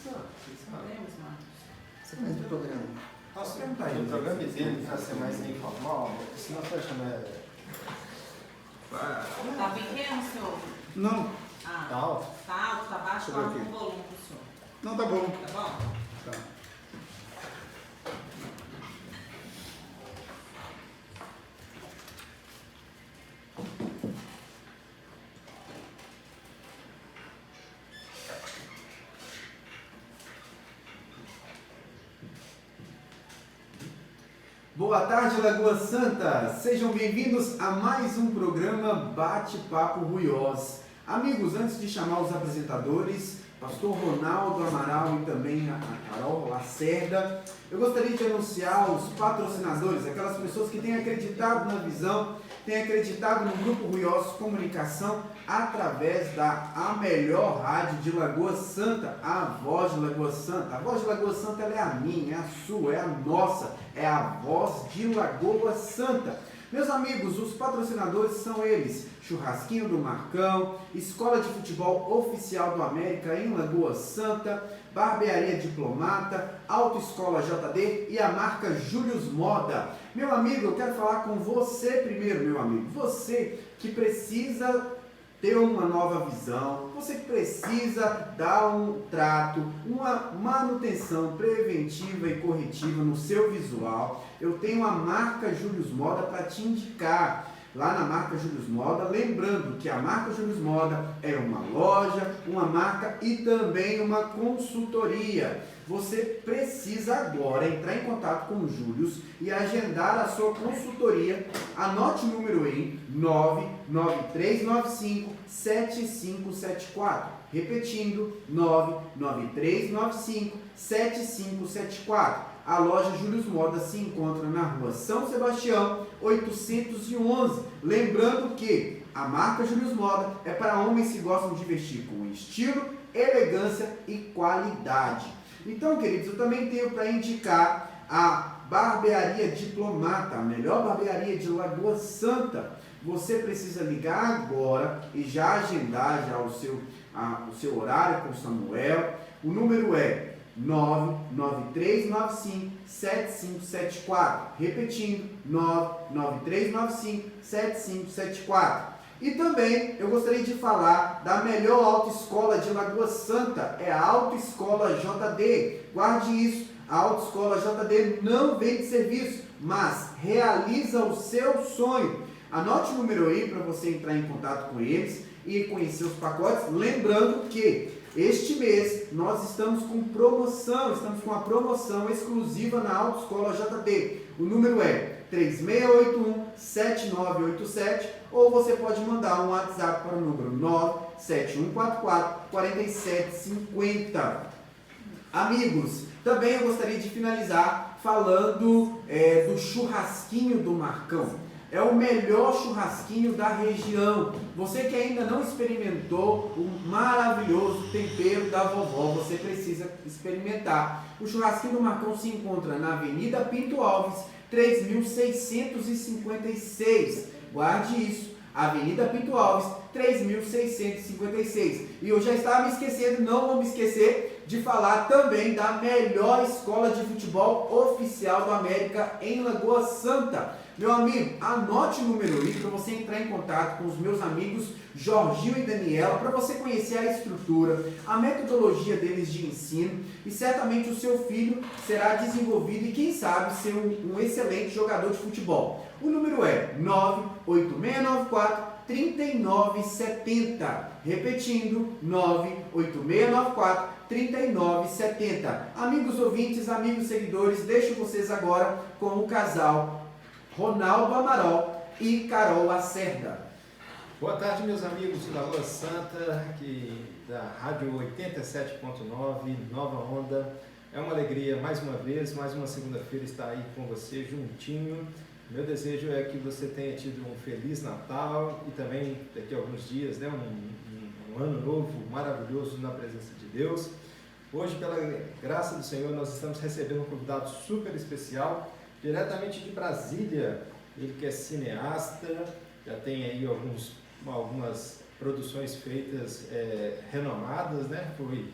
Podemos, Marcos. Você faz do programa. Posso perguntar aí, o programa dele para ser mais informal, senão você chama. Tá pequeno, senhor? Não, Ah, Tá alto? tá alto, tá baixo, Deixa eu ver qual é o aqui. volume pro senhor? não tá bom. Tá bom? Tá. Boa tarde, Lagoa Santa! Sejam bem-vindos a mais um programa Bate-Papo Ruiós. Amigos, antes de chamar os apresentadores, Pastor Ronaldo Amaral e também a Carol Lacerda, eu gostaria de anunciar os patrocinadores, aquelas pessoas que têm acreditado na visão, têm acreditado no Grupo Ruiós Comunicação através da melhor rádio de Lagoa Santa, a Voz de Lagoa Santa. A Voz de Lagoa Santa ela é a minha, é a sua, é a nossa, é a Voz de Lagoa Santa. Meus amigos, os patrocinadores são eles: Churrasquinho do Marcão, Escola de Futebol Oficial do América em Lagoa Santa, Barbearia Diplomata, Autoescola JD e a marca Július Moda. Meu amigo, eu quero falar com você primeiro, meu amigo. Você que precisa ter uma nova visão, você que precisa dar um trato, uma manutenção preventiva e corretiva no seu visual, eu tenho a marca Július Moda para te indicar. Lá na marca Július Moda, lembrando que a marca Július Moda é uma loja, uma marca e também uma consultoria. Você precisa agora entrar em contato com o Július e agendar a sua consultoria. Anote o número aí, 99395-7574. Repetindo, 99395-7574. A loja Július Moda se encontra na rua São Sebastião, 811. Lembrando que a marca Július Moda é para homens que gostam de vestir com estilo, elegância e qualidade. Então, queridos, eu também tenho para indicar a Barbearia Diplomata, a melhor barbearia de Lagoa Santa. Você precisa ligar agora e já agendar já o seu horário com o Samuel. O número é 99395-7574. Repetindo, 99395-7574. E também eu gostaria de falar da melhor autoescola de Lagoa Santa, é a Autoescola JD. Guarde isso, a Autoescola JD não vende serviço, mas realiza o seu sonho. Anote o número aí para você entrar em contato com eles e conhecer os pacotes. Lembrando que este mês nós estamos com promoção, estamos com uma promoção exclusiva na Autoescola JD. O número é 3681-7987 ou você pode mandar um WhatsApp para o número 97144-4750. Amigos, também eu gostaria de finalizar falando do churrasquinho do Marcão. É o melhor churrasquinho da região. Você que ainda não experimentou o maravilhoso tempero da vovó, você precisa experimentar. O churrasquinho do Marcão se encontra na Avenida Pinto Alves, 3656. Guarde isso. Avenida Pinto Alves, 3656. E eu já estava me esquecendo, não vou me esquecer de falar também da melhor escola de futebol oficial do América em Lagoa Santa. Meu amigo, anote o número aí para você entrar em contato com os meus amigos Jorginho e Daniela, para você conhecer a estrutura, a metodologia deles de ensino e certamente o seu filho será desenvolvido e quem sabe ser um excelente jogador de futebol. O número é 98694-3970. Repetindo, 98694-3970. Amigos ouvintes, amigos seguidores, deixo vocês agora com o casal Ronaldo Amaral e Carol Lacerda. Boa tarde, meus amigos de Lagoa Santa, aqui da Rádio 87.9, Nova Onda. É uma alegria, mais uma vez, mais uma segunda-feira estar aí com você, juntinho. Meu desejo é que você tenha tido um Feliz Natal e também, daqui a alguns dias, né, um ano novo maravilhoso na presença de Deus. Hoje, pela graça do Senhor, nós estamos recebendo um convidado super especial, diretamente de Brasília. Ele que é cineasta, já tem aí algumas produções feitas renomadas, né? Foi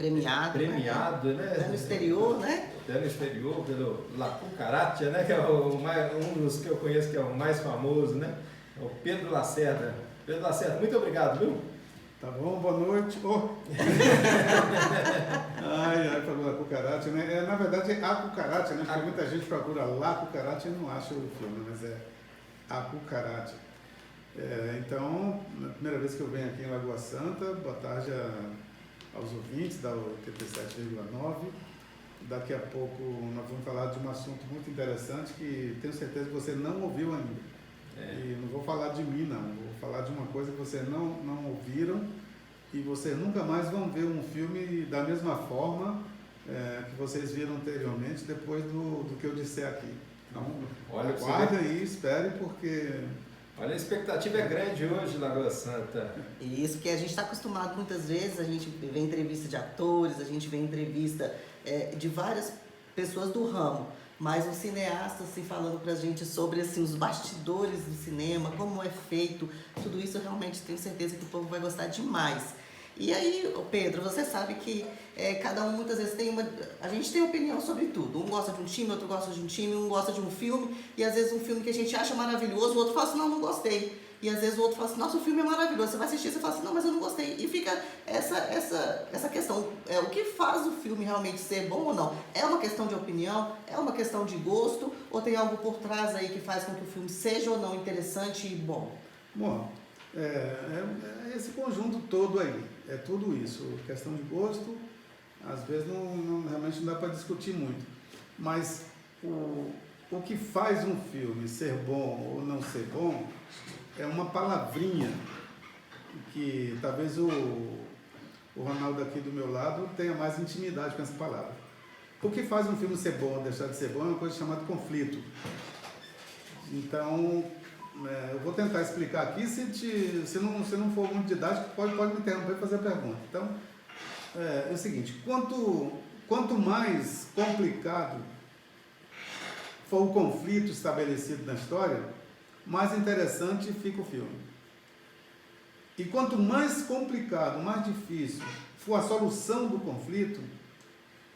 premiado, né? Até no exterior, né? Até no exterior, pelo La Cucaracha, né? Que é um dos que eu conheço que é o mais famoso, né? É o Pedro Lacerda. Pedro Lacerda, muito obrigado, viu? Tá bom, boa noite. Oh. Ai, falou La Cucaracha, né? Na verdade é A Cucaracha, né? Porque muita gente procura La Cucaracha e não acha o filme, mas é A Cucaracha. Então, na primeira vez que eu venho aqui em Lagoa Santa, boa tarde aos ouvintes da 87,9. Daqui a pouco nós vamos falar de um assunto muito interessante que tenho certeza que você não ouviu ainda. E não vou falar de mim, não. Vou falar de uma coisa que vocês não ouviram e vocês nunca mais vão ver um filme da mesma forma que vocês viram anteriormente, depois do que eu disser aqui. Então, aguarde aí, espere, porque... Olha, a expectativa é grande hoje, Lagoa Santa. Isso, porque a gente está acostumado muitas vezes, a gente vê entrevista de atores, a gente vê entrevista de várias pessoas do ramo, mas um cineasta assim, falando pra gente sobre assim, os bastidores do cinema, como é feito, tudo isso eu realmente tenho certeza que o povo vai gostar demais. E aí, Pedro, você sabe que cada um muitas vezes a gente tem opinião sobre tudo. Um gosta de um time, outro gosta de um time, um gosta de um filme, e às vezes um filme que a gente acha maravilhoso, o outro fala assim, não gostei. E às vezes o outro fala assim, nossa, o filme é maravilhoso. Você vai assistir e você fala assim, não, mas eu não gostei. E fica essa questão, o que faz o filme realmente ser bom ou não? É uma questão de opinião? É uma questão de gosto? Ou tem algo por trás aí que faz com que o filme seja ou não interessante e bom? Bom, é esse conjunto todo aí, é tudo isso, questão de gosto, às vezes realmente não dá para discutir muito, mas o que faz um filme ser bom ou não ser bom é uma palavrinha que talvez o Ronaldo aqui do meu lado tenha mais intimidade com essa palavra. O que faz um filme ser bom ou deixar de ser bom é uma coisa chamada conflito. Então, eu vou tentar explicar aqui, se não for muito didático, pode me interromper e fazer a pergunta. Então, é o seguinte, quanto mais complicado for o conflito estabelecido na história, mais interessante fica o filme. E quanto mais complicado, mais difícil for a solução do conflito,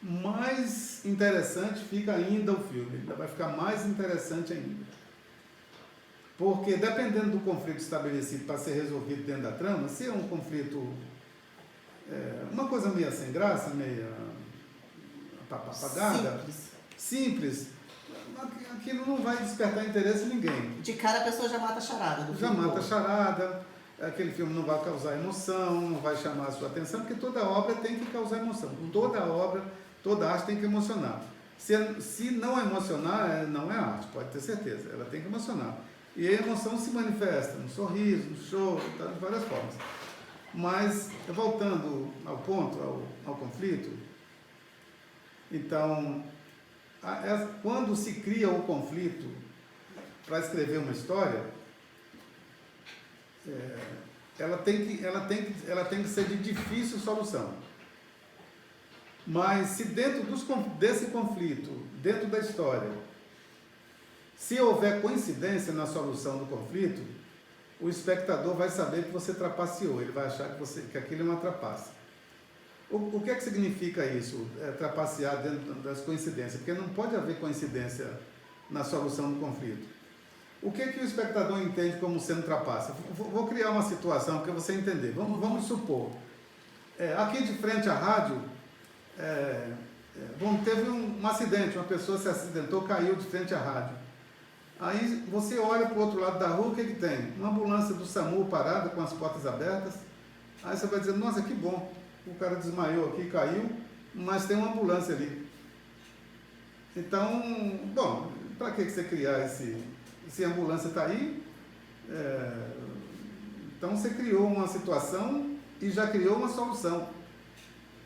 mais interessante fica ainda o filme. Ainda vai ficar mais interessante ainda. Porque dependendo do conflito estabelecido para ser resolvido dentro da trama, se é um conflito, uma coisa meio sem graça, meio apagada, simples, aquilo não vai despertar interesse em ninguém. De cara a pessoa já mata a charada do filme. Já mata a charada, aquele filme não vai causar emoção, não vai chamar a sua atenção, porque toda obra tem que causar emoção. Toda obra, toda arte tem que emocionar. Se não emocionar, não é arte, pode ter certeza, ela tem que emocionar. E a emoção se manifesta no sorriso, no choro, de várias formas. Mas, voltando ao ponto, ao conflito, então, quando se cria o conflito para escrever uma história, ela tem que ser de difícil solução. Mas se dentro desse conflito, dentro da história, se houver coincidência na solução do conflito, o espectador vai saber que você trapaceou, ele vai achar que aquilo é uma trapaça. O que é que significa isso, trapacear dentro das coincidências? Porque não pode haver coincidência na solução do conflito. O que é que o espectador entende como sendo trapaça? Vou criar uma situação para você entender. Vamos supor, aqui de frente à rádio, teve um acidente, uma pessoa se acidentou, caiu de frente à rádio. Aí você olha para o outro lado da rua, o que tem? Uma ambulância do SAMU parada, com as portas abertas. Aí você vai dizer, nossa, que bom, o cara desmaiou aqui, caiu, mas tem uma ambulância ali. Então, bom, para que você criar se a ambulância está aí? Então você criou uma situação e já criou uma solução.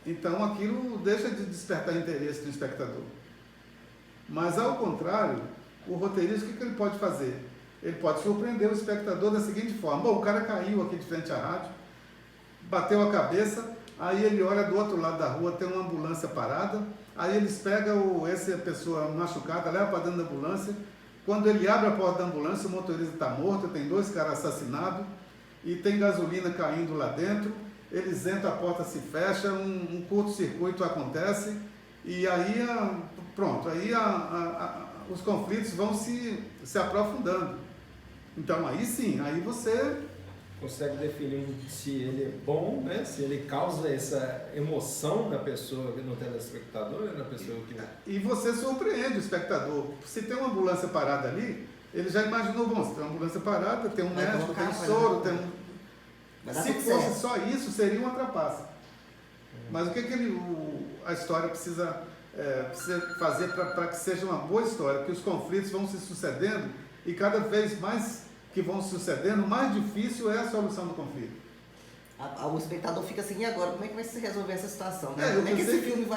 Então aquilo deixa de despertar interesse do espectador. Mas ao contrário, o roteirista, o que ele pode fazer? Ele pode surpreender o espectador da seguinte forma: bom, o cara caiu aqui de frente à rádio, bateu a cabeça, aí ele olha do outro lado da rua, tem uma ambulância parada, aí eles pegam essa pessoa machucada, leva para dentro da ambulância. Quando ele abre a porta da ambulância, o motorista está morto, tem 2 caras assassinados, e tem gasolina caindo lá dentro, eles entram, a porta se fecha, um curto-circuito acontece, e aí, pronto, aí os conflitos vão se aprofundando. Então, aí sim, aí você consegue definir se ele é bom, né? Se ele causa essa emoção na pessoa, no telespectador, na pessoa que... E você surpreende o espectador. Se tem uma ambulância parada ali, ele já imaginou, bom, se tem uma ambulância parada, tem um médico, tem um soro, tem um... Se fosse só isso, seria uma trapaça. Mas o que a história precisa fazer para que seja uma boa história? Que os conflitos vão se sucedendo e cada vez mais que vão sucedendo, mais difícil é a solução do conflito. O espectador fica assim, e agora? Como é que vai se resolver essa situação? É, como é que esse filme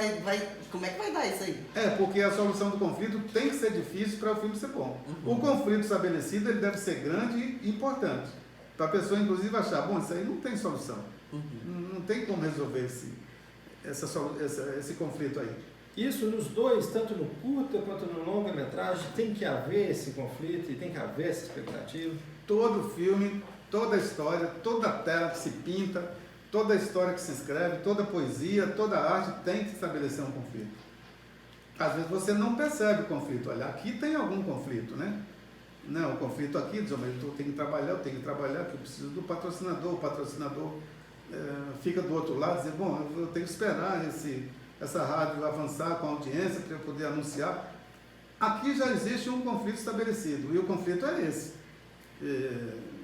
como é que vai dar isso aí? Porque a solução do conflito tem que ser difícil para o filme ser bom. O conflito estabelecido ele deve ser grande e importante. Para a pessoa, inclusive, achar, bom, isso aí não tem solução. Não tem como resolver esse conflito aí. Isso nos dois, tanto no curta quanto no longa-metragem, tem que haver esse conflito e tem que haver essa expectativa. Todo filme, toda história, toda tela que se pinta, toda história que se escreve, toda poesia, toda arte tem que estabelecer um conflito. Às vezes você não percebe o conflito. Olha, aqui tem algum conflito, né? Não, o conflito aqui, diz, mas eu tenho que trabalhar, que eu preciso do patrocinador. O patrocinador fica do outro lado, dizer, bom, eu tenho que esperar essa rádio avançar com a audiência para eu poder anunciar. Aqui já existe um conflito estabelecido, e o conflito é esse.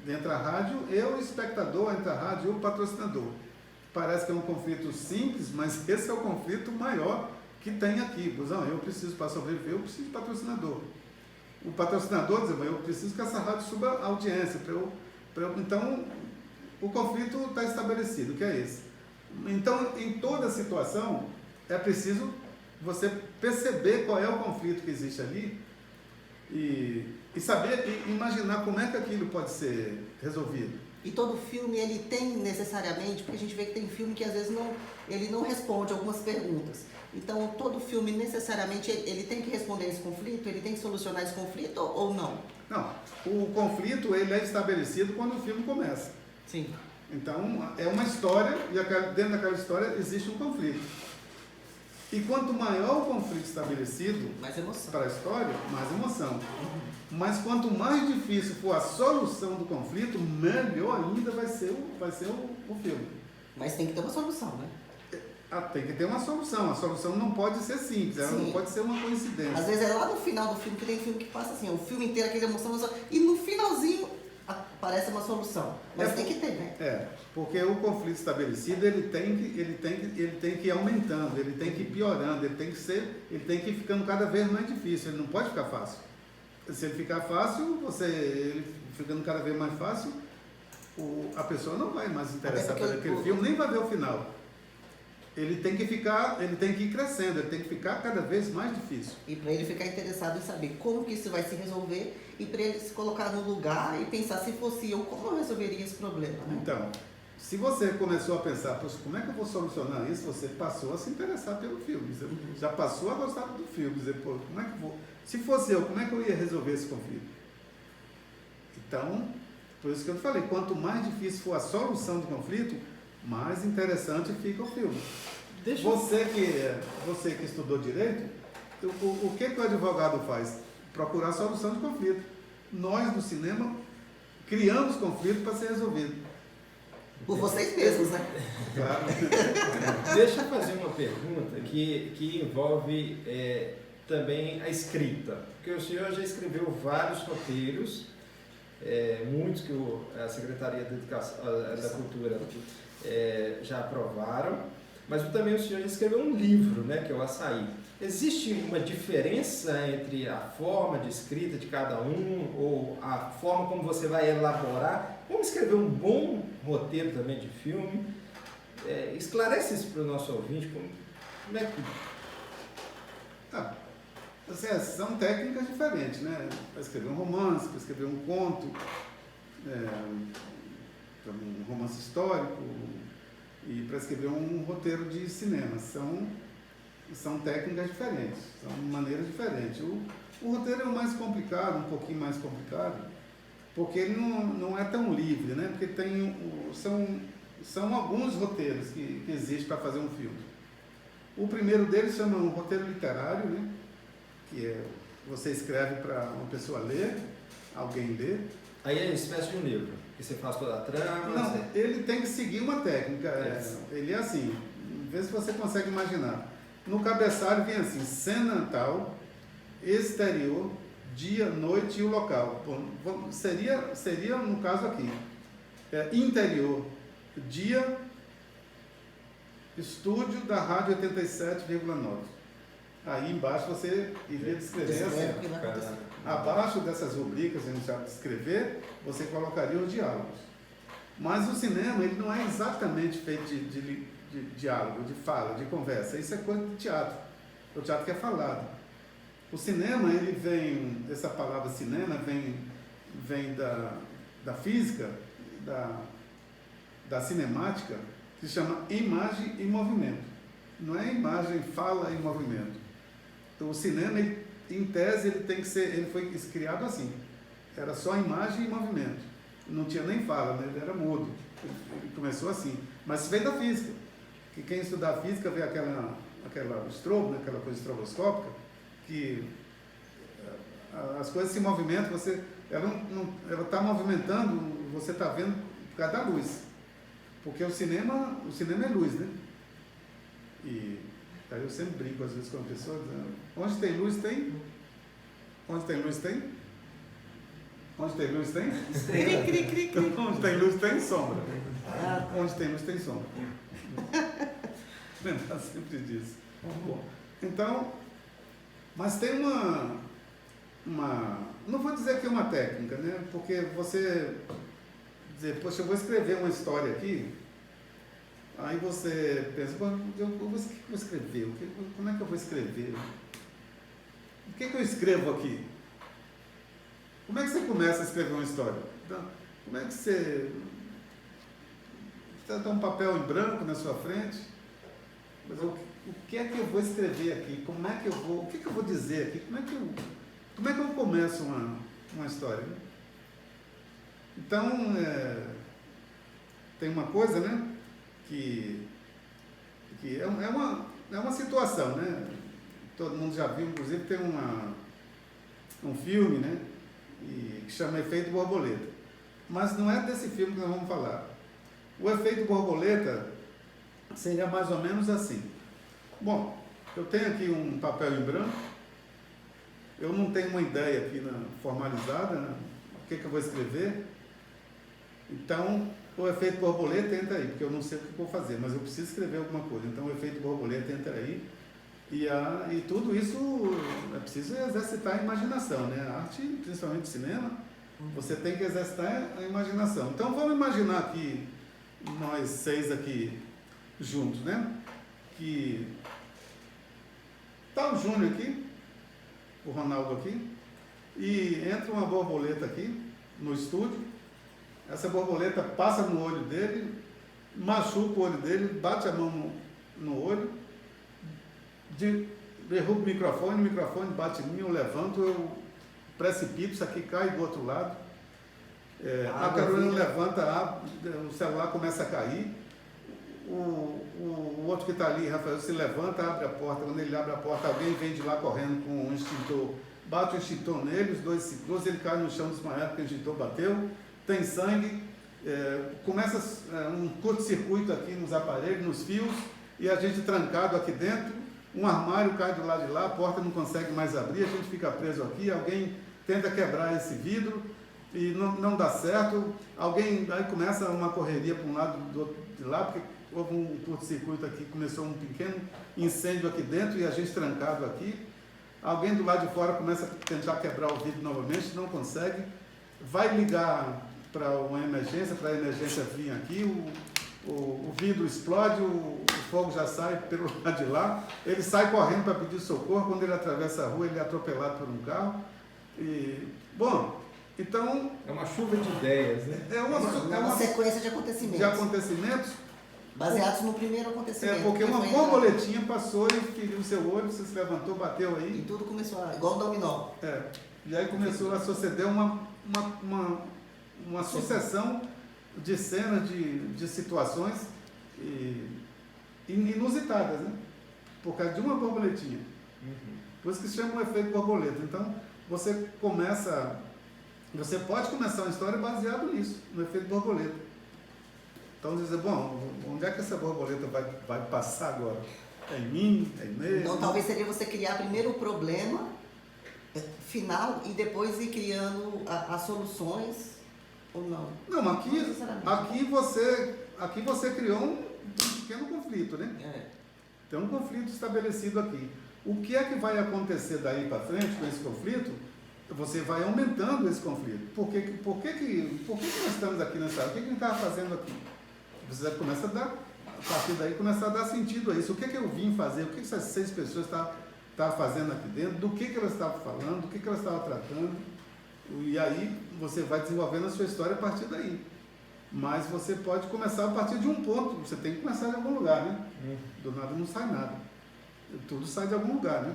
Entre a rádio e o espectador, entre a rádio e o patrocinador. Parece que é um conflito simples, mas esse é o conflito maior que tem aqui. Não, eu preciso, para sobreviver, eu preciso de patrocinador. O patrocinador diz, eu preciso que essa rádio suba a audiência. Então, o conflito está estabelecido, que é esse. Então, em toda situação, é preciso você perceber qual é o conflito que existe ali e saber e imaginar como é que aquilo pode ser resolvido. E todo filme, ele tem necessariamente, porque a gente vê que tem filme que às vezes ele não responde algumas perguntas. Então, todo filme, necessariamente, ele tem que responder esse conflito? Ele tem que solucionar esse conflito ou não? Não, o conflito ele é estabelecido quando o filme começa. Sim. Então, é uma história e dentro daquela história existe um conflito. E quanto maior o conflito estabelecido para a história, mais emoção. Mas quanto mais difícil for a solução do conflito, melhor ainda vai ser o filme. Mas tem que ter uma solução, né? Tem que ter uma solução. A solução não pode ser simples, ela não pode ser uma coincidência. Às vezes é lá no final do filme, que tem filme que passa assim, o filme inteiro, aquele emoção, e no finalzinho aparece uma solução. Mas tem que ter, né? Porque o conflito estabelecido, ele tem que ir aumentando, ele tem que ir piorando, ele tem que ir ficando cada vez mais difícil, ele não pode ficar fácil. Se ele ficar fácil, ele ficando cada vez mais fácil, a pessoa não vai mais interessar por aquele filme, nem vai ver o final. Ele tem que ir crescendo, ele tem que ficar cada vez mais difícil. E para ele ficar interessado em saber como que isso vai se resolver e para ele se colocar no lugar e pensar, se fosse eu, como eu resolveria esse problema, né? Então, se você começou a pensar, como é que eu vou solucionar isso, você passou a se interessar pelo filme. Você já passou a gostar do filme, dizer, como é que eu vou... Se fosse eu, como é que eu ia resolver esse conflito? Então, por isso que eu te falei, quanto mais difícil for a solução do conflito, mais interessante fica o filme. Você que estudou direito, o que o advogado faz? Procurar a solução de conflito. Nós, do cinema, criamos conflito para ser resolvido. Por vocês mesmos, né? Claro. Deixa eu fazer uma pergunta que envolve também a escrita. Porque o senhor já escreveu vários roteiros, muitos que a Secretaria da Cultura já aprovaram, mas também o senhor já escreveu um livro, né, que é o Açaí. Existe uma diferença entre a forma de escrita de cada um ou a forma como você vai elaborar? Como escrever um bom roteiro também de filme? Esclarece isso para o nosso ouvinte. Como é que... São técnicas diferentes, né? Para escrever um romance, para escrever um conto, um romance histórico e para escrever um roteiro de cinema. São técnicas diferentes, são maneiras diferentes. O roteiro é o mais complicado, um pouquinho mais complicado, porque ele não é tão livre, né? Porque são alguns roteiros que existem para fazer um filme. O primeiro deles chama um roteiro literário, né? Que é, você escreve para uma pessoa ler, alguém lê. Aí é uma espécie de um livro, que você faz toda a trama. Não, ele tem que seguir uma técnica. Ele é assim, vê se você consegue imaginar. No cabeçalho vem assim, cena tal, exterior, dia, noite e o local. Bom, seria no caso aqui, interior, dia, estúdio da Rádio 87,9. Aí embaixo você iria descrever assim. Abaixo dessas rubricas, a gente já descrever, você colocaria os diálogos. Mas o cinema, ele não é exatamente feito de diálogo, de fala, de conversa. Isso é coisa de teatro. O teatro que é falado. O cinema, ele vem, essa palavra cinema vem da física, da cinemática, que se chama imagem e movimento. Não é imagem, fala e movimento. Então, o cinema, em tese, ele foi criado assim. Era só imagem e movimento. Não tinha nem fala, né? Ele era mudo. Ele começou assim. Mas veio da física. Que quem estudar física vê aquela estrobo, né? Aquela coisa estroboscópica, que as coisas se movimentam, ela está movimentando, você está vendo por causa da luz. Porque o cinema é luz, né? E aí eu sempre brinco às vezes com a pessoa dizendo, onde tem luz tem? Onde tem luz tem? Onde tem luz tem? Então, onde tem luz tem sombra. Onde tem luz tem sombra. Lembrar sempre disso. Bom, então, mas tem uma. Não vou dizer que é uma técnica, né? Porque você dizer, poxa, eu vou escrever uma história aqui. Aí você pensa, o que eu vou escrever? Como é que eu vou escrever? O que eu escrevo aqui? Como é que você começa a escrever uma história? Então, como é que você dá um papel em branco na sua frente? Mas o que é que eu vou escrever aqui? Como é que eu vou? O que eu vou dizer aqui? Como é que eu começo uma história? Então, tem uma coisa, né? Que é uma situação, né? Todo mundo já viu, inclusive tem um filme, né? Que chama Efeito Borboleta. Mas não é desse filme que nós vamos falar. O efeito borboleta seria mais ou menos assim. Bom, eu tenho aqui um papel em branco, eu não tenho uma ideia aqui formalizada, né? O que eu vou escrever. Então, o efeito borboleta entra aí, porque eu não sei o que eu vou fazer, mas eu preciso escrever alguma coisa. Então, o efeito borboleta entra aí. E tudo isso é preciso exercitar a imaginação, né? A arte, principalmente o cinema, você tem que exercitar a imaginação. Então, vamos imaginar aqui, nós 6 aqui juntos, né? Que está o Júnior aqui, o Ronaldo aqui, e entra uma borboleta aqui no estúdio. Essa borboleta passa no olho dele, machuca o olho dele, bate a mão no olho, derruba o microfone bate em mim, eu levanto, eu precipito, isso aqui cai do outro lado. A Carolina levanta, o celular começa a cair. O outro que está ali, Rafael, se levanta, abre a porta. Quando ele abre a porta, alguém vem de lá correndo com um extintor, bate o extintor nele, os dois se cruzam, ele cai no chão desmaiado porque o extintor bateu, tem sangue, começa um curto-circuito aqui nos aparelhos, nos fios, e a gente trancado aqui dentro, um armário cai do lado de lá, a porta não consegue mais abrir, a gente fica preso aqui, alguém tenta quebrar esse vidro e não dá certo, aí começa uma correria para um lado do outro de lá, porque houve um curto-circuito aqui, começou um pequeno incêndio aqui dentro e a gente trancado aqui. Alguém do lado de fora começa a tentar quebrar o vidro novamente, não consegue. Vai ligar para uma emergência, para a emergência vir aqui, o vidro explode, o fogo já sai pelo lado de lá. Ele sai correndo para pedir socorro, quando ele atravessa a rua, ele é atropelado por um carro. Bom, então... É uma chuva de ideias, né? É uma sequência de acontecimentos. Baseados no primeiro acontecimento. Porque uma borboletinha passou e feriu o seu olho, você se levantou, bateu aí. E tudo começou igual um dominó. E aí começou a suceder uma sucessão de cenas, de situações inusitadas, né? Por causa de uma borboletinha. Por isso que se chama o efeito borboleta. Então, você pode começar uma história baseada nisso, no efeito borboleta. Então, dizer, bom, onde é que essa borboleta vai passar agora? É em mim? É nele? Então, talvez seria você criar primeiro o problema final e depois ir criando as soluções, ou não? Não, Não necessariamente. aqui você criou um pequeno conflito, né? Tem um conflito estabelecido aqui. O que é que vai acontecer daí para frente com esse conflito? Você vai aumentando esse conflito. Por que nós estamos aqui nessa área? O que a gente estava fazendo aqui? Você começa a dar, a partir daí, começa a dar sentido a isso. O que eu vim fazer? O que essas 6 pessoas estavam fazendo aqui dentro? Do que elas estavam falando? Do que elas estavam tratando? E aí você vai desenvolvendo a sua história a partir daí. Mas você pode começar a partir de um ponto. Você tem que começar de algum lugar, né? Do nada não sai nada. Tudo sai de algum lugar, né?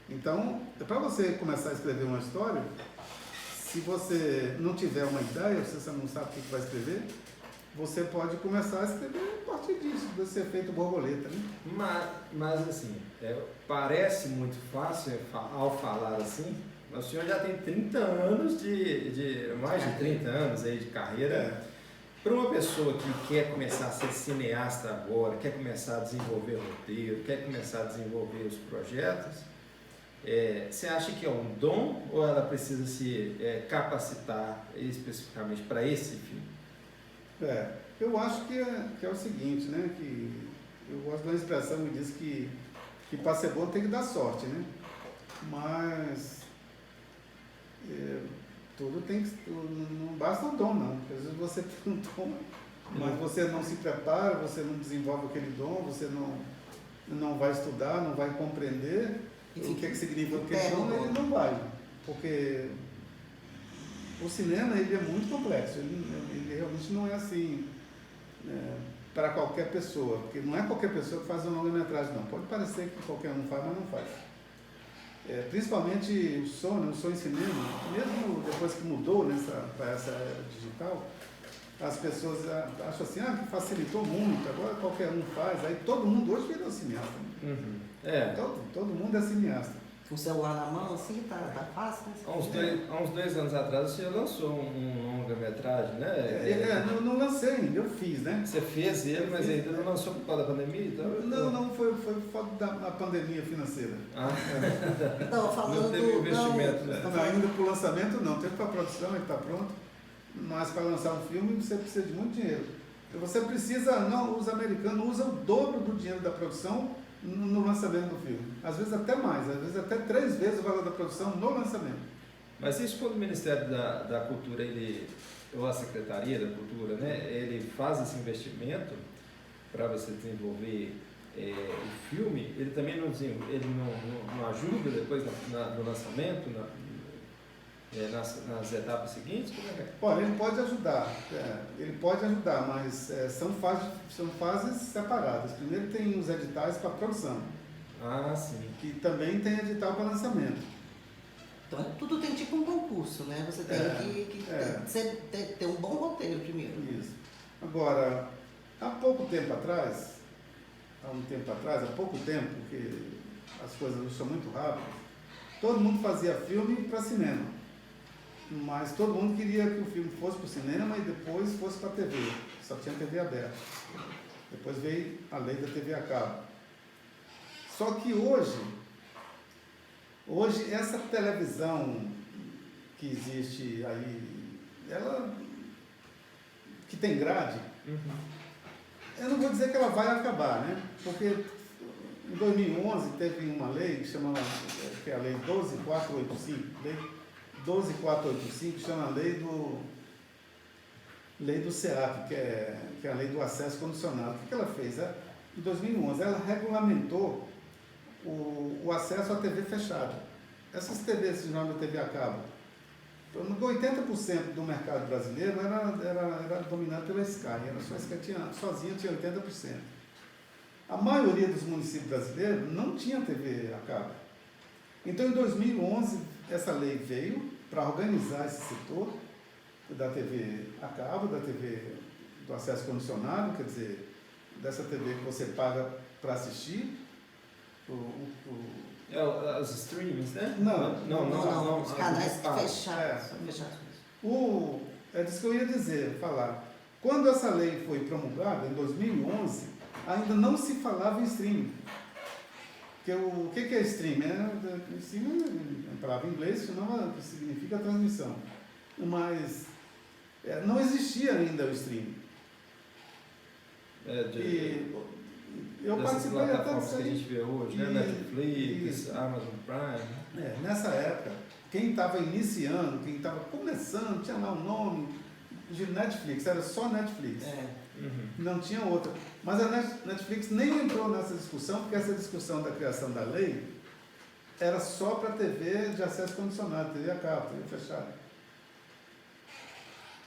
Então, para você começar a escrever uma história, se você não tiver uma ideia, se você não sabe o que vai escrever, você pode começar a escrever a partir disso, desse efeito borboleta, né? Mas assim, parece muito fácil ao falar assim, mas o senhor já tem 30 anos mais de 30 anos aí de carreira. Para uma pessoa que quer começar a ser cineasta agora, quer começar a desenvolver roteiro, quer começar a desenvolver os projetos, você acha que é um dom ou ela precisa se capacitar especificamente para esse fim? Eu acho que é o seguinte, né? Que eu gosto de uma expressão que diz que para ser bom tem que dar sorte, né? Mas tudo tem que. Não basta um dom, não. Porque às vezes você tem um dom, mas você não se prepara, você não desenvolve aquele dom, você não vai estudar, não vai compreender o que significa aquele dom, ele não vai. Porque o cinema ele é muito complexo, ele realmente não é assim para qualquer pessoa, porque não é qualquer pessoa que faz uma longa-metragem, não. Pode parecer que qualquer um faz, mas não faz. Principalmente o som em cinema, mesmo depois que mudou para essa era digital, as pessoas acham assim, que facilitou muito, agora qualquer um faz, aí todo mundo hoje virou cineasta. Todo mundo é cineasta. Com o celular na mão, assim, tá fácil, né? Há uns 2 anos atrás você lançou um longa-metragem, né? Não lancei ainda, eu fiz, né? Você fez ele, mas ainda não lançou por causa da pandemia? Então, não, foi por causa da pandemia financeira. Não, falando não teve investimento, né? Não, ainda para o lançamento não, teve para a produção, ele está pronto, mas para lançar um filme você precisa de muito dinheiro. Você precisa, os americanos usam o dobro do dinheiro da produção no lançamento do filme. Às vezes até mais, às vezes até 3 vezes o valor da produção no lançamento. Mas isso quando o Ministério da Cultura, ou a Secretaria da Cultura, né, ele faz esse investimento para você desenvolver o filme, ele também não ajuda depois no lançamento, nas etapas seguintes? Como é que é? Olha, ele pode ajudar, mas são fases separadas. Primeiro tem os editais para produção. Sim. Que também tem edital para lançamento. Então, tudo tem tipo um concurso, né? Você tem que ter um bom roteiro primeiro. Isso. Agora, há pouco tempo, porque as coisas são muito rápidas, todo mundo fazia filme para cinema. Mas todo mundo queria que o filme fosse para o cinema e depois fosse para a TV. Só tinha TV aberta. Depois veio a lei da TV a cabo. Só que hoje essa televisão que existe aí, ela que tem grade, eu não vou dizer que ela vai acabar, né? Porque em 2011 teve uma lei que é a Lei 12.485, Lei 12.485, que chama a Lei do SEAP, que é a Lei do Acesso Condicionado. O que ela fez? Em 2011, ela regulamentou o acesso à TV fechada. Essas TVs de nome da TV a cabo, 80% do mercado brasileiro era dominado pela Sky, só a Sky sozinha tinha 80%. A maioria dos municípios brasileiros não tinha TV a cabo. Então, em 2011, essa lei veio para organizar esse setor, da TV a cabo, da TV do acesso condicionado, quer dizer, dessa TV que você paga para assistir. Os streamings, né? Não. Os canais fechados. É. Fechados. É disso que eu ia falar. Quando essa lei foi promulgada, em 2011, ainda não se falava em streaming. O que é streaming? Streaming é uma palavra em inglês que significa transmissão. Mas não existia ainda o streaming. Eu participei até disso que a gente vê hoje, né? Netflix, Amazon Prime. Nessa época, quem estava iniciando, quem estava começando, tinha lá o nome de Netflix, era só Netflix. Não tinha outra. Mas a Netflix nem entrou nessa discussão, porque essa discussão da criação da lei era só para TV de acesso condicionado, TV a cabo, TV fechada.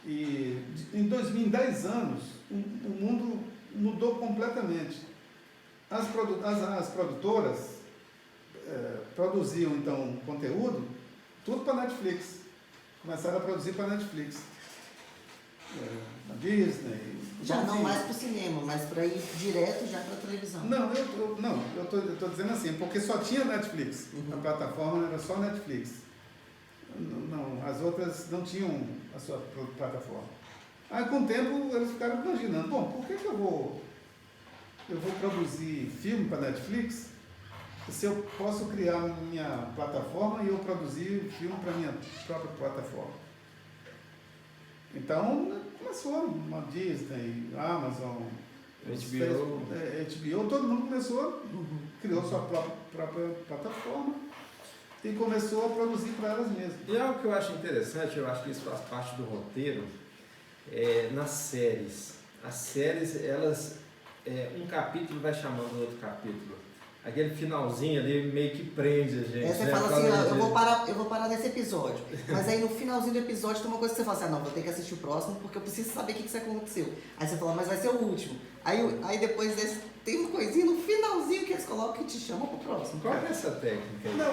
E em 10 anos, o mundo mudou completamente. As produtoras produziam, então, conteúdo, tudo para Netflix. Começaram a produzir para Netflix. A Disney. Já não mais para o cinema, mas para ir direto já para a televisão. Não, eu estou dizendo assim, porque só tinha Netflix. A plataforma era só Netflix. Não, as outras não tinham a sua plataforma. Aí com o tempo eles ficaram imaginando, bom, por que eu vou produzir filme para Netflix se eu posso criar minha plataforma e eu produzir filme para minha própria plataforma? Então começou uma Disney, Amazon, HBO, todo mundo criou sua própria plataforma e começou a produzir para elas mesmas. E algo que eu acho interessante, eu acho que isso faz parte do roteiro, nas séries. As séries, elas, um capítulo vai chamando o outro capítulo. Aquele finalzinho ali meio que prende a gente. Você fala assim, eu vou parar nesse episódio. Mas aí no finalzinho do episódio tem uma coisa que você fala assim, não, vou ter que assistir o próximo porque eu preciso saber o que aconteceu. Aí você fala, mas vai ser o último. Aí depois desse, tem uma coisinha no finalzinho que eles colocam que te chamam pro próximo. Qual é essa técnica aí? Não,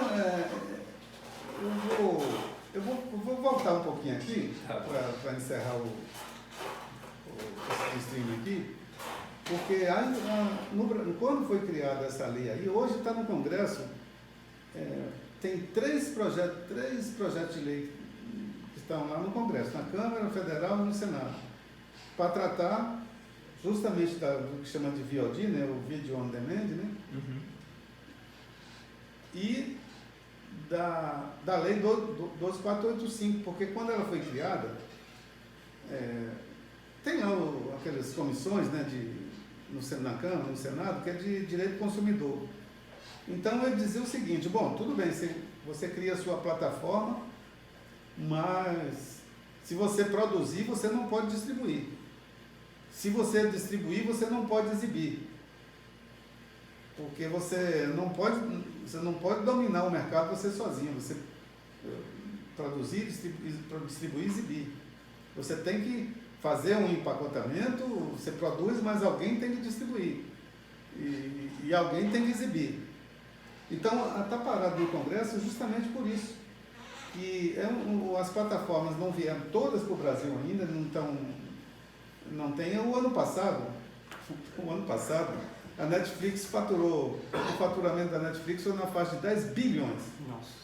eu vou voltar um pouquinho aqui para encerrar o stream aqui. Porque quando foi criada essa lei aí, hoje está no Congresso, tem três projetos de lei que estão lá no Congresso, na Câmara Federal e no Senado, para tratar justamente do que chama de VOD, né, o Video On Demand, né, e da lei 12485, porque quando ela foi criada, tem lá aquelas comissões, né, na Câmara, no Senado, que é de direito do consumidor. Então ele dizia o seguinte, bom, tudo bem, você cria a sua plataforma, mas se você produzir, você não pode distribuir. Se você distribuir, você não pode exibir. Porque você não pode dominar o mercado você sozinho, você produzir, distribuir e exibir. Você tem que fazer um empacotamento, você produz, mas alguém tem que distribuir. E alguém tem que exibir. Então, está parado no Congresso justamente por isso. Que as plataformas não vieram todas para o Brasil ainda, não tem. O ano passado, a Netflix o faturamento da Netflix foi na faixa de 10 bilhões. Nossa.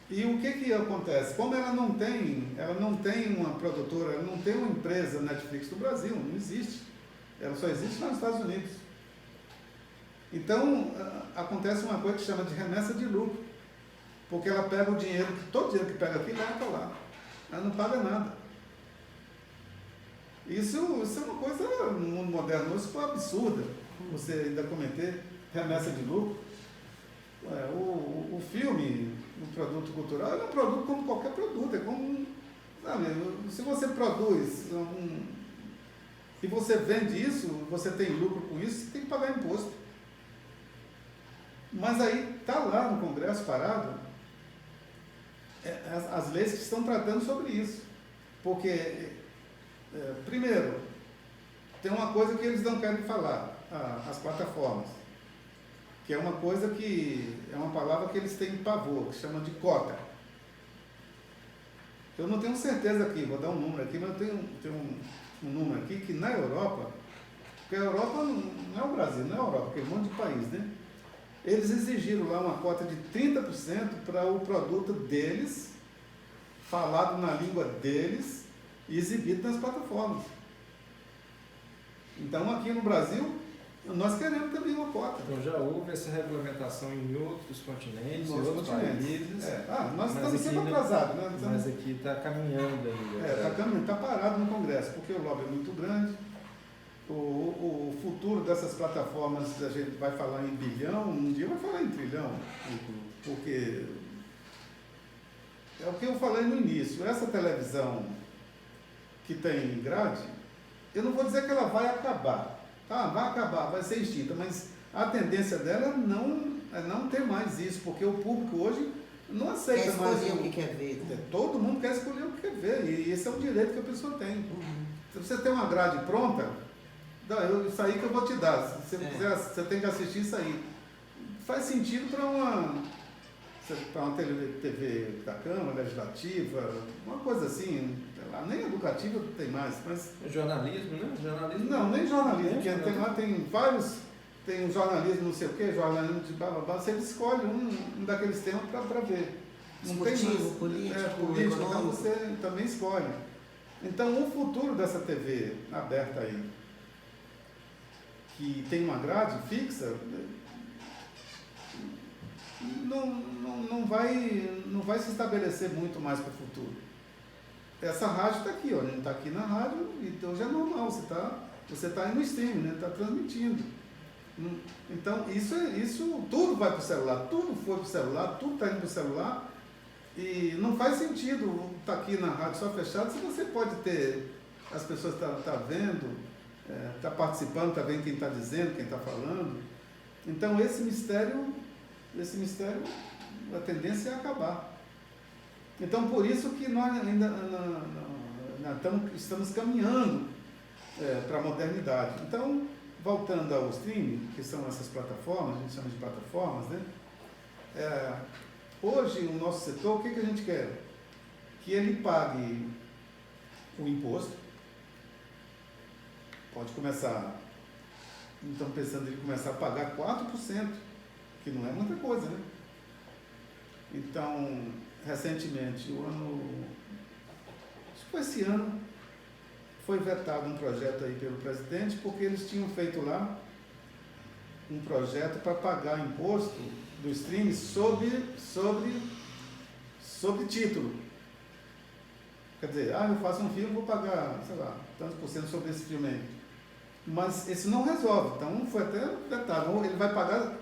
E o que acontece? Como ela não tem uma produtora, ela não tem uma empresa Netflix no Brasil, não existe. Ela só existe lá nos Estados Unidos. Então, acontece uma coisa que chama de remessa de lucro. Porque ela pega o dinheiro, todo o dinheiro que pega aqui, leva para lá. Ela não paga nada. Isso é uma coisa, no mundo moderno, isso foi absurda. Você ainda cometer remessa de lucro. O filme, o produto cultural, é um produto como qualquer produto. É como, sabe, se você produz e você vende isso, você tem lucro com isso, você tem que pagar imposto. Mas aí está lá no Congresso parado as leis que estão tratando sobre isso. Porque, primeiro, tem uma coisa que eles não querem falar, as plataformas, que é uma coisa que é uma palavra que eles têm pavor, que chama de cota. Eu não tenho certeza aqui, vou dar um número aqui, mas eu tenho um número aqui que na Europa, porque a Europa não é o Brasil, não é a Europa, porque é um monte de país, né? Eles exigiram lá uma cota de 30% para o produto deles, falado na língua deles e exibido nas plataformas. Então aqui no Brasil, nós queremos também uma cota. Então já houve essa regulamentação em outros continentes, em outros países. Nós mas estamos sempre aqui atrasados, né? Mas aqui está caminhando ainda. Está parado no Congresso, porque o lobby é muito grande. O futuro dessas plataformas, a gente vai falar em bilhão, um dia vai falar em trilhão, porque é o que eu falei no início, essa televisão que tem grade, eu não vou dizer que ela vai acabar, tá? Vai acabar, vai ser extinta, mas a tendência dela é não ter mais isso, porque o público hoje não aceita quer mais. escolher o que quer ver. Todo mundo quer escolher o que quer ver, e esse é um direito que a pessoa tem. Se você tem uma grade pronta, isso aí que eu vou te dar. Se você quiser, você tem que assistir isso aí. Faz sentido para uma TV da Câmara, legislativa, uma coisa assim, nem educativa tem mais, mas... Jornalismo, né? Jornalismo. Não, nem jornalismo, tem vários, tem um jornalismo não sei o quê, jornalismo de blá blá blá, você escolhe um daqueles temas para ver. Não tem Esportivo, político, então econômico. você também escolhe. Então o futuro dessa TV aberta aí, que tem uma grade fixa, não vai se estabelecer muito mais para o futuro. Essa rádio está aqui, não está aqui na rádio, então já é normal, você tá aí no streaming, né? Está transmitindo. Então isso tudo vai para o celular, tudo foi para o celular, tudo está indo para o celular, e não faz sentido estar aqui na rádio só fechado se você pode ter, as pessoas tá vendo, está participando, está vendo quem está dizendo, quem está falando. Então esse mistério, a tendência é acabar. Então por isso que nós ainda estamos caminhando para a modernidade. Então, voltando ao streaming, que são essas plataformas, a gente chama de plataformas, né? Hoje o nosso setor, o que a gente quer? Que ele pague o imposto. Pode começar, estamos pensando em começar a pagar 4%, que não é muita coisa, né? Então, recentemente, acho que foi esse ano, foi vetado um projeto aí pelo presidente, porque eles tinham feito lá um projeto para pagar imposto do streaming sobre título. Quer dizer, eu faço um filme, vou pagar, sei lá, tantos por cento sobre esse filme aí. Mas isso não resolve, então foi até vetado. Ele vai pagar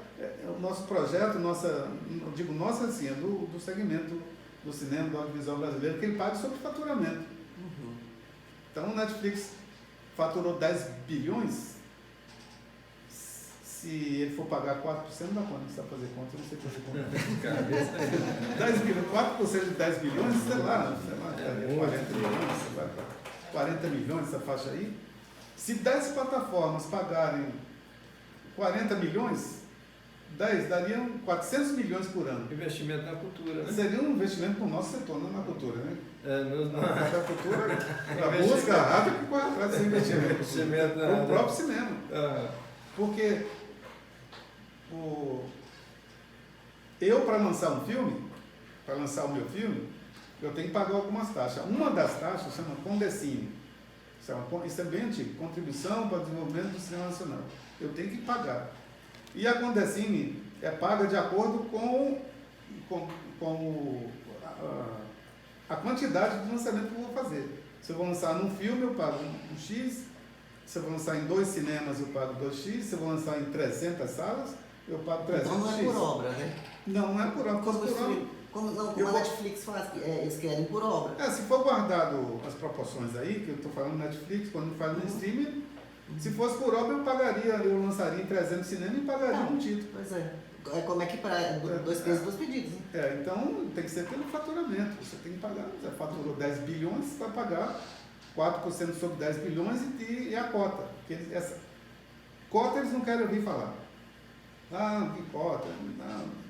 o nosso projeto, digo nossa assim, do segmento do cinema, do audiovisual brasileiro, que ele paga sobre faturamento. Então o Netflix faturou 10 bilhões, se ele for pagar 4%, não dá conta, não sabe fazer conta, eu não sei fazer conta. 10 bilhões, 4% de 10 bilhões, sei lá 40 milhões, sei lá, 40 milhões essa faixa aí. Se 10 plataformas pagarem 40 milhões, 10 dariam 400 milhões por ano. Investimento na cultura, né? Seria um investimento no nosso setor, não na cultura, né? Na cultura, a música, a rádio que corre atrás desse investimento. O próprio cinema. Porque eu, para lançar um filme, para lançar o meu filme, eu tenho que pagar algumas taxas. Uma das taxas chama Condecine. Isso é bem antigo, Contribuição para o Desenvolvimento do Cinema Nacional. Eu tenho que pagar. E a Condecine é paga de acordo com a quantidade de lançamento que eu vou fazer. Se eu vou lançar num filme, eu pago um X. Se eu vou lançar em 2 cinemas, eu pago 2x. Se eu vou lançar em 300 salas, eu pago 300x. Então não é por obra, né? Não é por obra. Como a Netflix faz, eles querem por obra. Se for guardado as proporções aí, que eu estou falando Netflix, quando faz no streaming, se fosse por obra, eu lançaria em 300 cinemas e pagaria um título. Pois é. Como é que para dois pesos, dois pedidos, né? Então tem que ser pelo faturamento. Você tem que pagar, você faturou 10 bilhões, você vai pagar 4% sobre 10 bilhões e a cota. Porque essa cota eles não querem ouvir falar. Que cota? Não.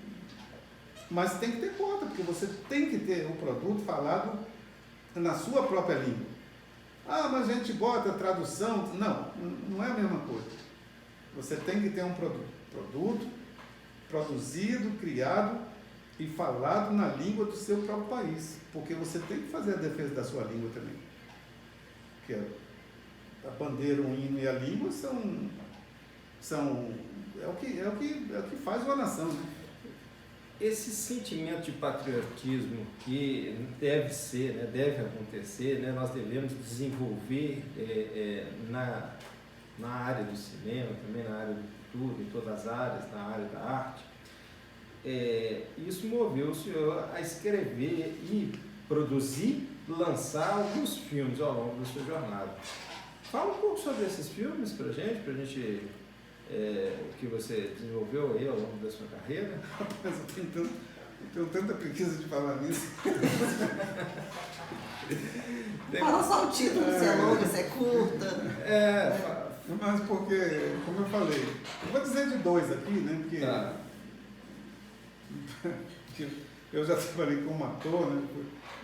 Mas tem que ter cota, porque você tem que ter o produto falado na sua própria língua. Ah, mas a gente bota tradução. Não, não é a mesma coisa. Você tem que ter um produto produzido, criado e falado na língua do seu próprio país. Porque você tem que fazer a defesa da sua língua também. Porque a bandeira, o hino e a língua é o que faz uma nação, né? Esse sentimento de patriotismo que deve ser, né, deve acontecer, né, nós devemos desenvolver na área do cinema, também na área do cultura, em todas as áreas, na área da arte. Isso moveu o senhor a escrever e produzir, lançar alguns filmes ao longo da sua jornada. Fala um pouco sobre esses filmes pra gente que você desenvolveu aí ao longo da sua carreira. Mas eu tenho tanta preguiça de falar nisso. Fala só o título, se é longa, se é curta. Mas porque, como eu falei, eu vou dizer de dois aqui, né? Porque, porque eu já trabalhei como ator, né?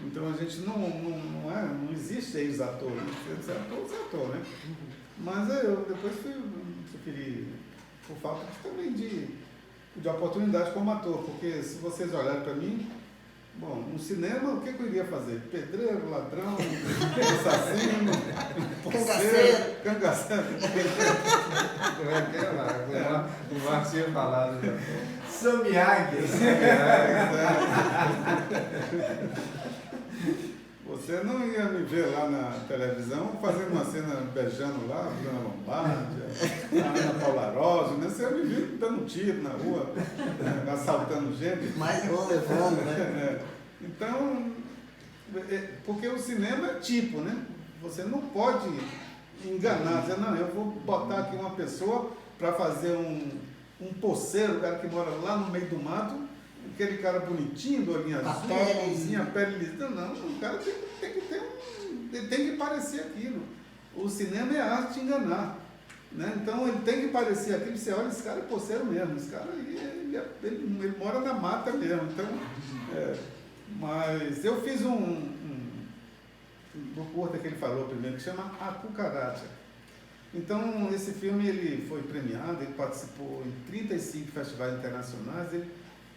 Então a gente não existe ex-ator, né? Você é ator, né? Mas eu depois preferi, por falta também de oportunidade como ator, porque se vocês olharem para mim, bom, no cinema o que eu iria fazer? Pedreiro, ladrão, assassino, cangaceiro. Como é que é lá? O Marcos tinha falado. Samyang. Você não ia me ver lá na televisão fazendo uma cena beijando lá, Bruna Lombardi, a Ana Paula Rosa, né? Você ia me ver dando tiro na rua, assaltando gente. Mais vou levando, né? Então, porque o cinema é tipo, né? Você não pode enganar, dizer, não, eu vou botar aqui uma pessoa para fazer um poceiro, o cara que mora lá no meio do mato, aquele cara bonitinho, do olhinho azul, a pele lisa. Não, o cara ele tem que parecer aquilo. O cinema é a arte de enganar, né? Então ele tem que parecer aquilo. Você olha, esse cara é poceiro mesmo, esse cara ele mora na mata mesmo. Então, mas eu fiz do curta que ele falou primeiro, que chama A Cucaracha. Então esse filme ele foi premiado, ele participou em 35 festivais internacionais.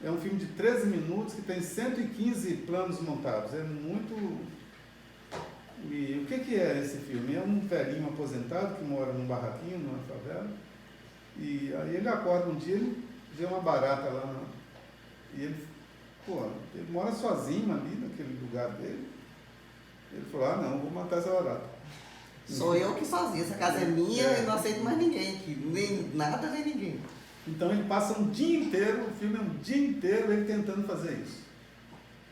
É um filme de 13 minutos que tem 115 planos montados. É muito... E o que é esse filme? É um velhinho aposentado que mora num barraquinho, numa favela. E aí ele acorda um dia, ele vê uma barata lá. E ele mora sozinho ali naquele lugar dele. Ele falou, não, vou matar essa barata. Sou eu que sozinha, essa casa é minha, eu não aceito mais ninguém aqui, nem nada nem ninguém. Então ele passa um dia inteiro, o filme é um dia inteiro ele tentando fazer isso.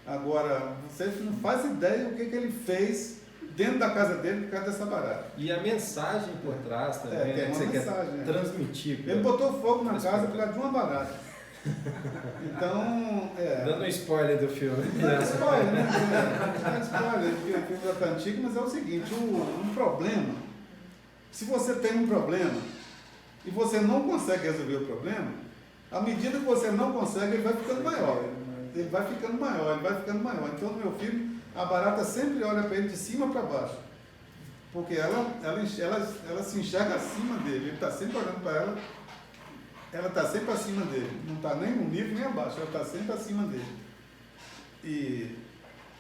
Agora, você não faz ideia o que ele fez dentro da casa dele por causa dessa barata. E a mensagem por trás também, tem que uma você mensagem, quer transmitir. Ele botou fogo na casa por causa de uma barata. Então, dando um spoiler do filme. Não é spoiler, né? Não é spoiler, porque o filme já está antigo, mas é o seguinte, um problema, se você tem um problema e você não consegue resolver o problema, à medida que você não consegue, ele vai ficando maior. Ele vai ficando maior. Então, no meu filme, a barata sempre olha para ele de cima para baixo. Porque ela se enxerga acima dele. Ele está sempre olhando para ela. Ela está sempre acima dele. Não está nem no nível nem abaixo. Ela está sempre acima dele.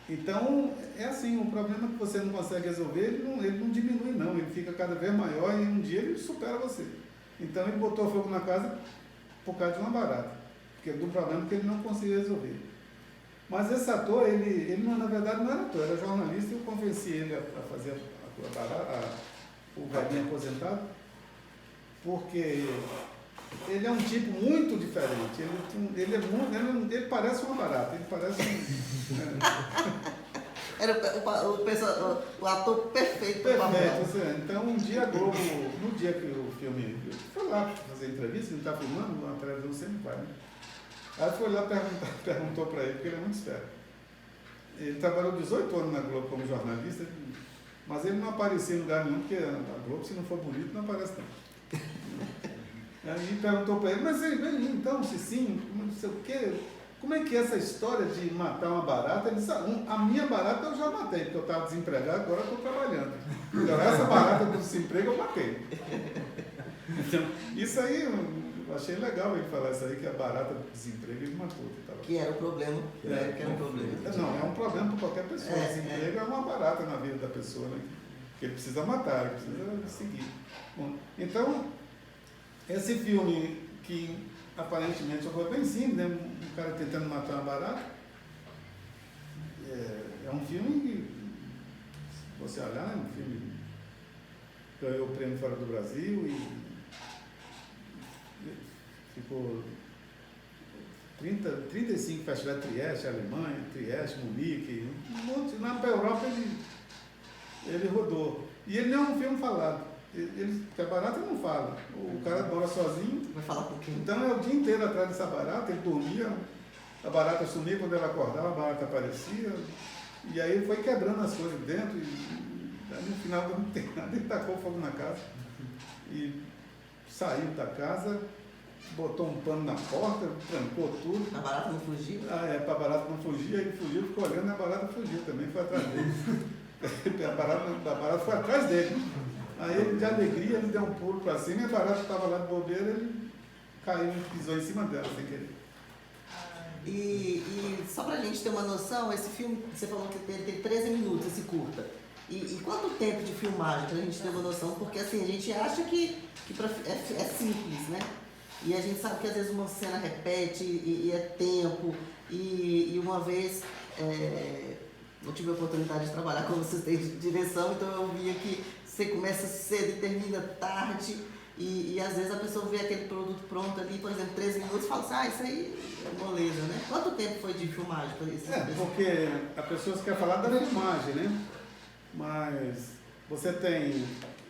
Então, é assim, o problema que você não consegue resolver, ele não diminui não. Ele fica cada vez maior e um dia ele supera você. Então, ele botou fogo na casa por causa de uma barata. Porque do problema que ele não conseguia resolver. Mas esse ator, ele na verdade não era ator, era jornalista, e eu convenci ele a fazer o velhinho aposentado, porque ele é um tipo muito diferente. Ele parece uma barata, ele parece Era o ator perfeito para o papel. Então, um dia a Globo, no dia que o filme foi lá fazer entrevista, ele está filmando, a televisão sempre vai, né? Aí foi lá perguntou para ele, porque ele é muito esperto. Ele trabalhou 18 anos na Globo como jornalista, mas ele não aparecia em lugar nenhum, porque a Globo, se não for bonito, não aparece não. Aí perguntou para ele, mas então, Cicinho, não sei o quê, como é que é essa história de matar uma barata? Ele disse, a minha barata eu já matei, porque eu estava desempregado, agora eu estou trabalhando. Então, essa barata do desemprego eu matei. Então, isso aí, eu achei legal ele falar isso aí, que a barata do desemprego ele matou. Que era o problema. Que era o problema. Não, é um problema para qualquer pessoa. Desemprego é uma barata na vida da pessoa, né? Que ele precisa matar, ele precisa seguir. Bom, então, esse filme que aparentemente foi bem simples, né? Um cara tentando matar uma barata, é um filme que, se você olhar, é um filme que ganhou o prêmio fora do Brasil e ficou 35 festivais de Trieste, Alemanha, Trieste, Munique, um monte. Na Europa ele rodou. E ele não é um filme falado. Porque a barata não fala. O cara mora sozinho. Vai falar com quem? Então é o dia inteiro atrás dessa barata, ele dormia, a barata sumia, quando ela acordava, a barata aparecia. E aí ele foi quebrando as coisas dentro e no final não tem nada, ele tacou fogo na casa. E saiu da casa, botou um pano na porta, trancou tudo. A barata não fugiu? Para a barata não fugir, ele fugiu, ficou olhando e a barata fugiu também, foi atrás dele. a barata foi atrás dele. Aí ele, de alegria, ele deu um pulo para cima e a barata estava lá de bobeira, ele caiu e pisou em cima dela, sem querer. E só pra gente ter uma noção, esse filme, você falou que ele tem 13 minutos, esse curta. E quanto tempo de filmagem, pra gente ter uma noção? Porque assim, a gente acha que é simples, né? E a gente sabe que às vezes uma cena repete e é tempo. E uma vez, eu tive a oportunidade de trabalhar com assistente de direção, então eu via que você começa cedo e termina tarde. E às vezes a pessoa vê aquele produto pronto ali, por exemplo, 13 minutos e fala assim, isso aí é moleza, né? Quanto tempo foi de filmagem para isso? Porque a pessoa quer falar da filmagem, né? Mas você tem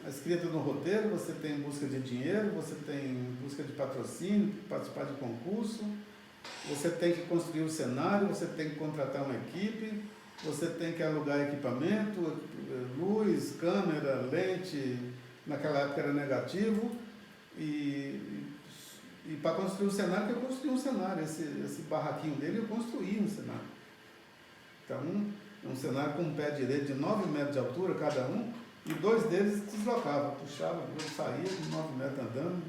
a escrita no roteiro, você tem busca de dinheiro, você tem busca de patrocínio, participar de concurso, você tem que construir um cenário, você tem que contratar uma equipe, você tem que alugar equipamento, luz, câmera, lente, naquela época era negativo, e para construir um cenário, eu construí um cenário, esse barraquinho dele, eu construí um cenário. Então, um cenário com um pé direito de 9 metros de altura cada um, e 2 deles deslocavam, puxava, o outro saía de 9 metros andando,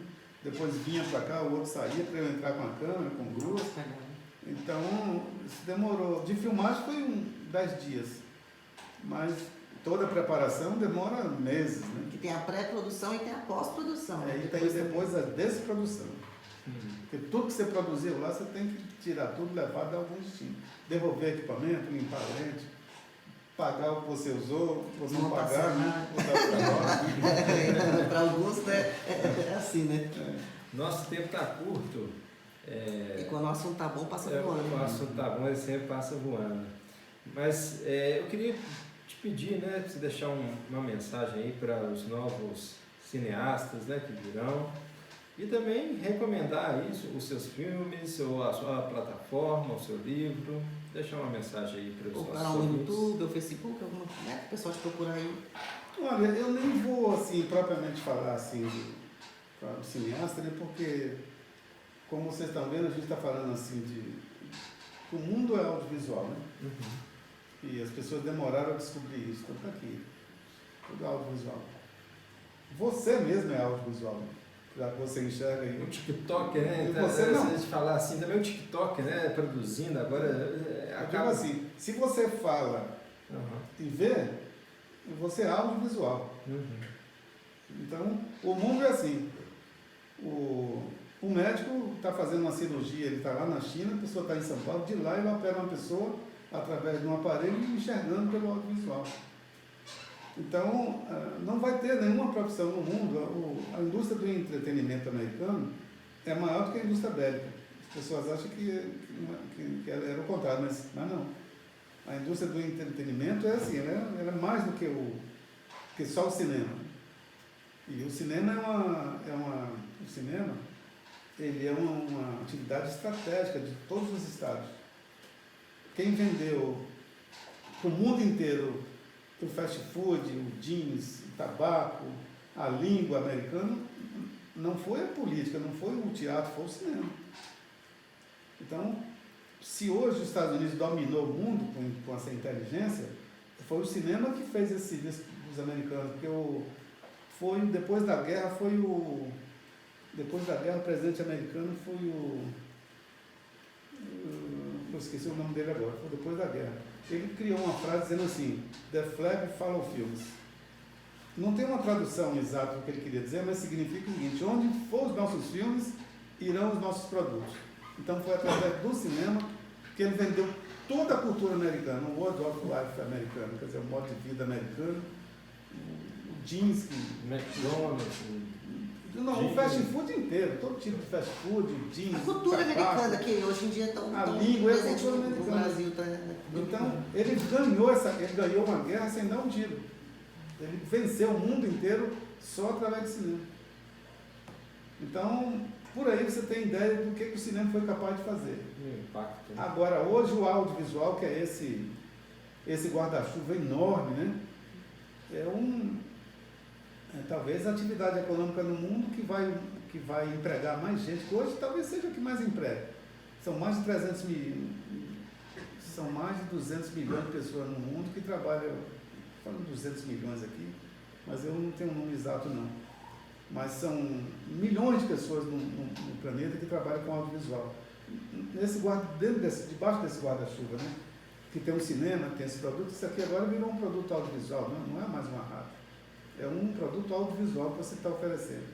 depois vinha para cá, o outro saía para eu entrar com a câmera, com grua. Então, isso demorou. De filmagem foi 10 dias, mas toda a preparação demora meses, né? Que tem a pré-produção e tem a pós-produção. E tem depois a desprodução. Porque tudo que você produziu lá, você tem que tirar tudo, levar, dar algum destino. Devolver equipamento, limpar a lente, pagar o que você usou, você não pagar, né? Para alguns, né? É assim, né? Nosso tempo está curto. E quando o assunto tá bom, passa voando. Quando o assunto tá bom, ele sempre passa voando. Mas eu queria te pedir, né, para você deixar uma mensagem aí para os novos cineastas, né, que virão. E também recomendar isso, os seus filmes, ou a sua plataforma, o seu livro. Deixar uma mensagem aí para os nossos canal no YouTube, ou Facebook, alguma coisa, né? O pessoal te procurar aí. Olha, eu nem vou, assim, propriamente falar, assim, para o cineasta, né? Porque, como vocês estão vendo, a gente está falando, assim, que o mundo é audiovisual, né? Uhum. E as pessoas demoraram a descobrir isso. Então, tá aqui. Tudo é audiovisual. Você mesmo é audiovisual, né? Já que você enxerga aí. O TikTok, né? E você não. Se a gente falar assim, também o TikTok, né? Produzindo agora. Acaba assim, se você fala e vê, você é audiovisual. Uhum. Então, o mundo é assim. O médico está fazendo uma cirurgia, ele está lá na China, a pessoa está em São Paulo, de lá ele opera uma pessoa através de um aparelho enxergando pelo audiovisual. Então, não vai ter nenhuma profissão no mundo. A indústria do entretenimento americano é maior do que a indústria bélica. As pessoas acham que era o contrário, mas não. A indústria do entretenimento é assim, ela é mais do que só o cinema. E o cinema o cinema, ele é uma atividade estratégica de todos os estados. Quem vendeu para o mundo inteiro o fast food, o jeans, o tabaco, a língua americana, não foi a política, não foi o teatro, foi o cinema. Então, se hoje os Estados Unidos dominou o mundo com essa inteligência, foi o cinema que fez esse dos americanos, porque depois da guerra, o presidente americano foi eu esqueci o nome dele agora, foi depois da guerra. Ele criou uma frase dizendo assim, "The flag follow films". Não tem uma tradução exata do que ele queria dizer, mas significa o seguinte: onde for os nossos filmes, irão os nossos produtos. Então foi através do cinema que ele vendeu toda a cultura americana, o World of Life americano, quer dizer, o modo de vida americano, o jeans, McDonald's. não, o fast food inteiro, todo tipo de fast food, jeans, A cultura sapato, americana, que hoje em dia estão a língua é a presente cultura no americana. Brasil. Tá, Então, ele ganhou uma guerra sem dar um tiro. Ele venceu o mundo inteiro só através do cinema. Então, por aí você tem ideia do que o cinema foi capaz de fazer. Impacto. Agora, hoje o audiovisual, que é esse guarda-chuva enorme, né? Talvez a atividade econômica no mundo que vai empregar mais gente, que hoje talvez seja o que mais emprega. São mais de 200 milhões de pessoas no mundo que trabalham, falando 200 milhões aqui, mas eu não tenho um número exato não. Mas são milhões de pessoas no planeta que trabalham com audiovisual. Debaixo desse guarda-chuva, né? Que tem um cinema, tem esse produto, isso aqui agora virou um produto audiovisual, não é mais uma rádio. É um produto audiovisual que você está oferecendo.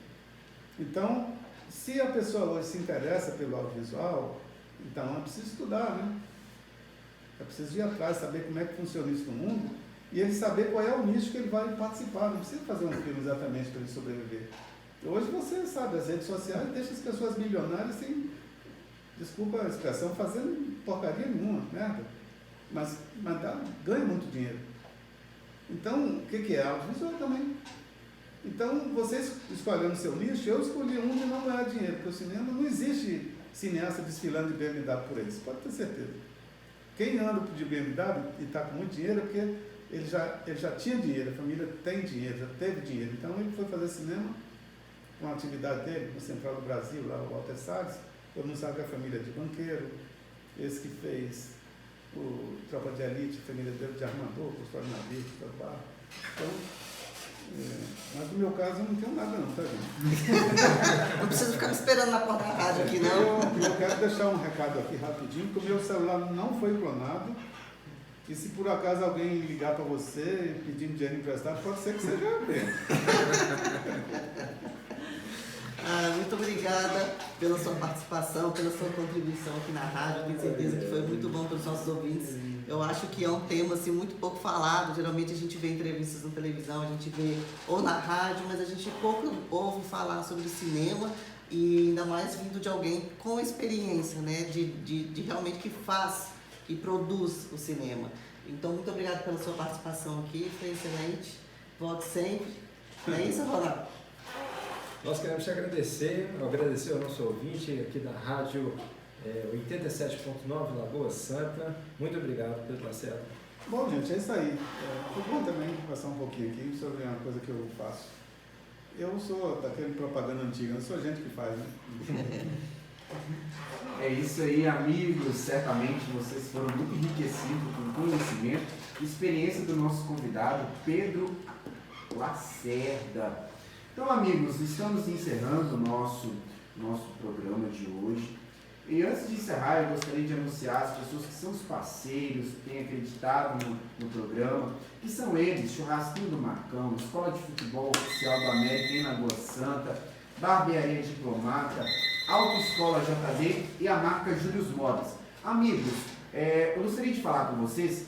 Então, se a pessoa hoje se interessa pelo audiovisual, então é preciso estudar, né? É preciso ir atrás, saber como é que funciona isso no mundo e ele saber qual é o nicho que ele vai participar. Não precisa fazer um filme exatamente para ele sobreviver. Hoje você sabe, as redes sociais deixam as pessoas milionárias sem, desculpa a expressão, fazendo porcaria nenhuma, merda. Mas ganha muito dinheiro. Então, o que é? Audiovisual também. Então, você escolhendo o seu nicho, eu escolhi um de não ganhar dinheiro, porque o cinema não existe cineasta desfilando de BMW por aí, você pode ter certeza. Quem anda de BMW e está com muito dinheiro é porque ele já tinha dinheiro, a família tem dinheiro, já teve dinheiro. Então, ele foi fazer cinema com a atividade dele, no Central do Brasil, lá o Walter Salles. Todo mundo sabe que a família é de banqueiro, esse que fez o Tropa de Elite, a família dele de armador, construtor de navio, então, mas no meu caso eu não tenho nada não, tá gente? Não precisa ficar me esperando na porta da rádio aqui, não. Eu quero deixar um recado aqui rapidinho, que o meu celular não foi clonado, e se por acaso alguém ligar para você pedindo dinheiro emprestado, pode ser que seja eu mesmo. Muito obrigada pela sua participação, pela sua contribuição aqui na rádio. Tenho certeza que foi muito bom para os nossos ouvintes. Eu acho que é um tema assim, muito pouco falado. Geralmente a gente vê entrevistas na televisão, a gente vê ou na rádio, mas a gente pouco ouve falar sobre cinema e ainda mais vindo de alguém com experiência, né? De realmente que faz, que produz o cinema. Então, muito obrigada pela sua participação aqui, foi excelente. Volte sempre. Não é isso, Ronaldo? Nós queremos te agradecer ao nosso ouvinte aqui da rádio 87.9 Lagoa Santa. Muito obrigado, Pedro Lacerda. Bom, gente, é isso aí. Foi bom também conversar um pouquinho aqui sobre uma coisa que eu faço. Eu sou daquele propaganda antiga, não sou gente que faz, né? É isso aí, amigos. Certamente vocês foram muito enriquecidos com o conhecimento e experiência do nosso convidado, Pedro Lacerda. Então, amigos, estamos encerrando o nosso programa de hoje. E antes de encerrar, eu gostaria de anunciar as pessoas que são os parceiros, que têm acreditado no programa, que são eles: Churrasquinho do Marcão, Escola de Futebol Oficial do América em Lagoa Santa, Barbearia Diplomata, Autoescola JD e a marca Július Modas. Amigos, eu gostaria de falar com vocês